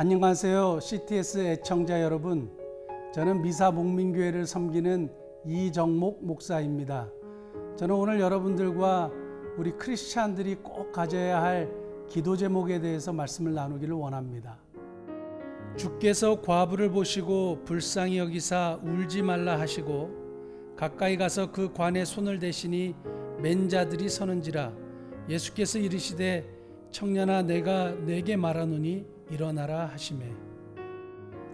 안녕하세요. CTS 애청자 여러분. 저는 미사 목민교회를 섬기는 이정목 목사입니다. 저는 오늘 여러분들과 우리 크리스찬들이 꼭 가져야 할 기도 제목에 대해서 말씀을 나누기를 원합니다. 주께서 과부를 보시고 불쌍히 여기사 울지 말라 하시고 가까이 가서 그 관에 손을 대시니 맨 자들이 서는지라. 예수께서 이르시되 청년아 내가 네게 말하노니 일어나라 하시매.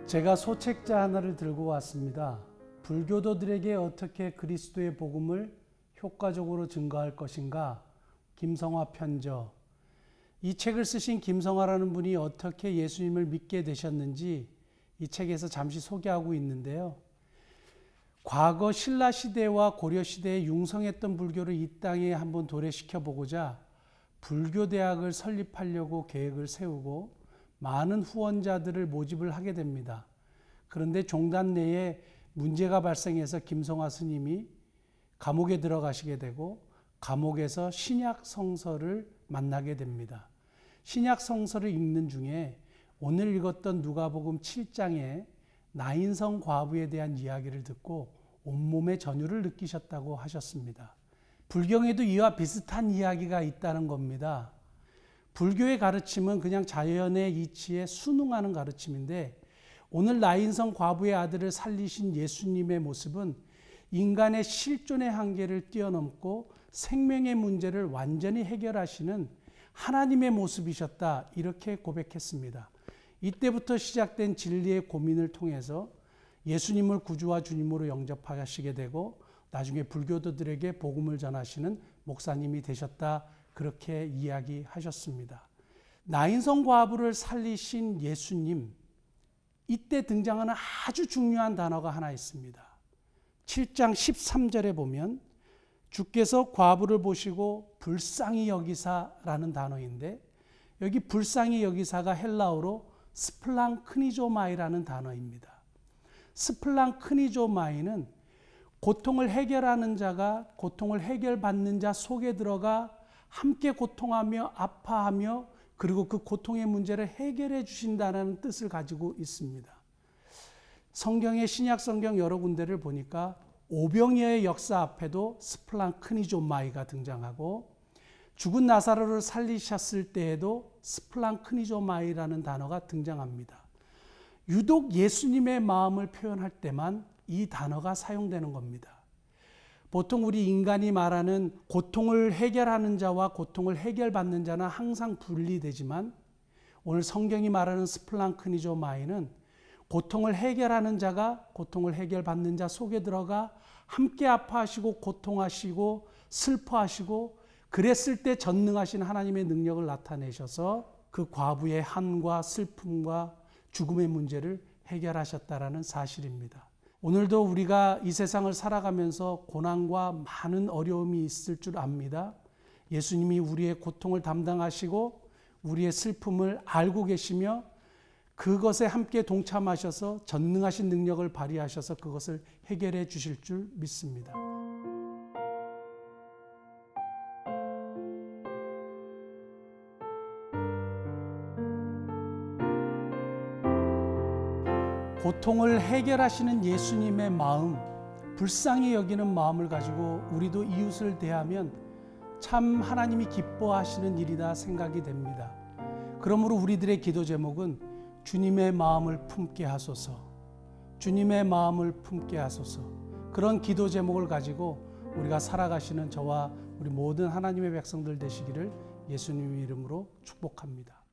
제가 소책자 하나를 들고 왔습니다. 불교도들에게 어떻게 그리스도의 복음을 효과적으로 증거할 것인가? 김성화 편저. 이 책을 쓰신 김성화라는 분이 어떻게 예수님을 믿게 되셨는지 이 책에서 잠시 소개하고 있는데요. 과거 신라시대와 고려시대에 융성했던 불교를 이 땅에 한번 도래시켜 보고자 불교대학을 설립하려고 계획을 세우고 많은 후원자들을 모집을 하게 됩니다. 그런데 종단 내에 문제가 발생해서 김성화 스님이 감옥에 들어가시게 되고 감옥에서 신약 성서를 만나게 됩니다. 신약 성서를 읽는 중에 오늘 읽었던 누가복음 7장에 나인성 과부에 대한 이야기를 듣고 온몸에 전율을 느끼셨다고 하셨습니다. 불경에도 이와 비슷한 이야기가 있다는 겁니다. 불교의 가르침은 그냥 자연의 이치에 순응하는 가르침인데 오늘 나인성 과부의 아들을 살리신 예수님의 모습은 인간의 실존의 한계를 뛰어넘고 생명의 문제를 완전히 해결하시는 하나님의 모습이셨다, 이렇게 고백했습니다. 이때부터 시작된 진리의 고민을 통해서 예수님을 구주와 주님으로 영접하시게 되고 나중에 불교도들에게 복음을 전하시는 목사님이 되셨다, 그렇게 이야기하셨습니다. 나인성 과부를 살리신 예수님, 이때 등장하는 아주 중요한 단어가 하나 있습니다. 7장 13절에 보면 주께서 과부를 보시고 불쌍히 여기사라는 단어인데 여기 불쌍히 여기사가 헬라어로 스플랑크니조마이라는 단어입니다. 스플랑크니조마이는 고통을 해결하는 자가 고통을 해결받는 자 속에 들어가 함께 고통하며 아파하며 그리고 그 고통의 문제를 해결해 주신다는 뜻을 가지고 있습니다. 성경의 신약 성경 여러 군데를 보니까 오병이어의 역사 앞에도 스플랑크니조마이가 등장하고 죽은 나사로를 살리셨을 때에도 스플랑크니조마이라는 단어가 등장합니다. 유독 예수님의 마음을 표현할 때만 이 단어가 사용되는 겁니다. 보통 우리 인간이 말하는 고통을 해결하는 자와 고통을 해결받는 자는 항상 분리되지만 오늘 성경이 말하는 스플랑크니조마이는 고통을 해결하는 자가 고통을 해결받는 자 속에 들어가 함께 아파하시고 고통하시고 슬퍼하시고 그랬을 때 전능하신 하나님의 능력을 나타내셔서 그 과부의 한과 슬픔과 죽음의 문제를 해결하셨다라는 사실입니다. 오늘도 우리가 이 세상을 살아가면서 고난과 많은 어려움이 있을 줄 압니다. 예수님이 우리의 고통을 담당하시고 우리의 슬픔을 알고 계시며 그것에 함께 동참하셔서 전능하신 능력을 발휘하셔서 그것을 해결해 주실 줄 믿습니다. 고통을 해결하시는 예수님의 마음, 불쌍히 여기는 마음을 가지고 우리도 이웃을 대하면 참 하나님이 기뻐하시는 일이다 생각이 됩니다. 그러므로 우리들의 기도 제목은 주님의 마음을 품게 하소서, 주님의 마음을 품게 하소서. 그런 기도 제목을 가지고 우리가 살아가시는 저와 우리 모든 하나님의 백성들 되시기를 예수님의 이름으로 축복합니다.